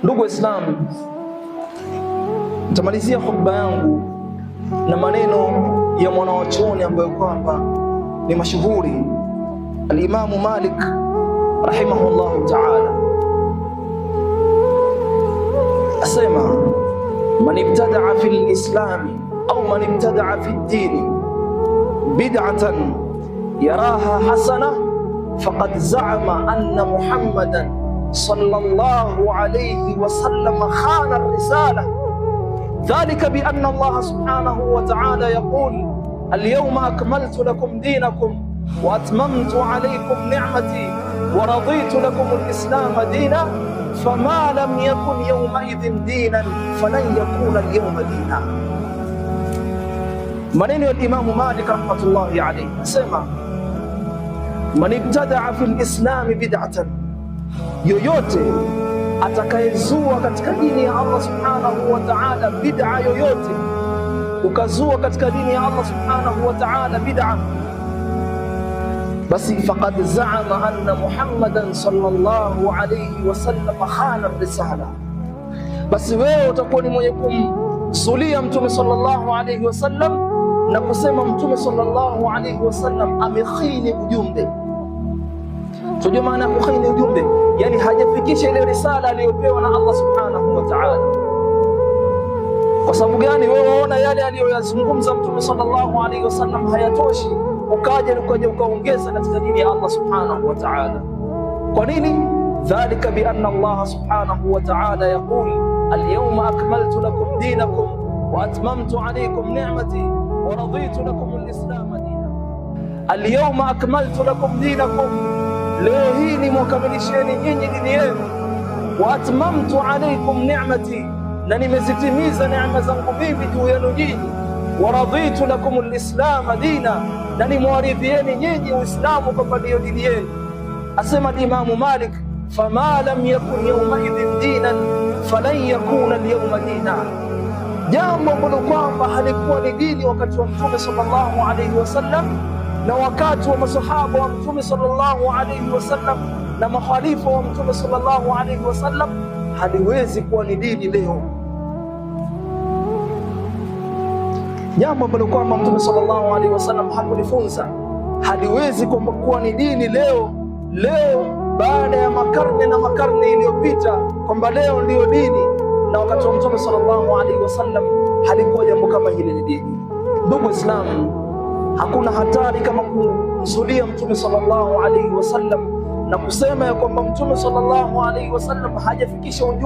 Ndugu Waislamu, nitamalizia hotuba yangu na maneno ya mwanachuoni ambaye kwamba ni mashuhuri, al-Imamu Malik rahimahullahu ta'ala, asema man ibtada'a fi al-islami au man ibtada'a fi ad-dini bid'atan yaraha hasana faqad za'ama anna Muhammadan sallallahu alayhi wa sallam khana ar-risala dhalika bi anna Allah subhanahu wa ta'ala yaqul al-yawma akmaltu lakum dinakum wa atmamtu alaykum ni'mati wa raditu lakum al-islam dinan fama lam yakun yawma idhin dinan falan yakuna al-yawma dinan. Maneno ya Imamu Malik rahmatullahi alayhi asema man ibtada'a fi al-islam bid'atan, yoyote atakayezua katika dini ya Allah subhanahu wa ta'ala bid'a yoyote, ukazua katika dini ya Allah subhanahu wa ta'ala bid'a, basi faqad za'ama anna Muhammadan sallallahu alayhi wa sallam khana risala, basi wewe utakuwa ni mwenye kumzulia Mtume sallallahu alayhi wa sallam na kusema Mtume sallallahu alayhi wa sallam amekhini ujumbe. Tujue maana ya kukhini ujumbe, yani hajafikisha ile risala aliyopewa na Allah subhanahu wa ta'ala. Kwa sababu gani? Wewe waona yale aliyoyazungumza Mtume sallallahu alayhi wasallam hayatoshi, ukaja ukaongeza katika dini ya Allah subhanahu wa ta'ala. Kwa nini? Dhalika bi anna Allah subhanahu wa ta'ala yaqul al-yawma akmaltu lakum dinakum wa atmamtu alaykum ni'mati wa raditu lakum al-islam dinan. Al-yawma akmaltu lakum dinakum, leo hii nimwakamilisheni nyinyi dini yenu, wa atmamtu alaykum ni'mati, na nimezitimiza neema zangu mimi juu yenu nyinyi, wa raditu lakum al-islam dina, na nimwaridhieni nyinyi Uislamu kwamba ndio dini yenu. Asema Imamu Malik, fama lam yakun yawma idhin dinan falan yakuna al-yawma dinan, jambo ambalo kwamba halikuwa ni dini wakati wa Mtume sallallahu alayhi wasallam na wakati wa masahaba wa Mtume sallallahu alayhi wasallam na makhalifa wa Mtume sallallahu alayhi wasallam, haliwezi kuwa ni dini leo. Jambo ambalo kwamba Mtume sallallahu alayhi wasallam hakulifunza haliwezi kuwa ni dini leo. Leo baada ya makarne na makarne iliyopita kwamba leo ndiyo dini, na wakati wa Mtume sallallahu alayhi wasallam halikuwa jambo kama hili ni dini. Ndugu Waislamu, hakuna hatari kama kumzulia Mtume sallallahu alayhi wasallam na kusema ya kwamba Mtume sallallahu alayhi wasallam hajafikisha ujumbe.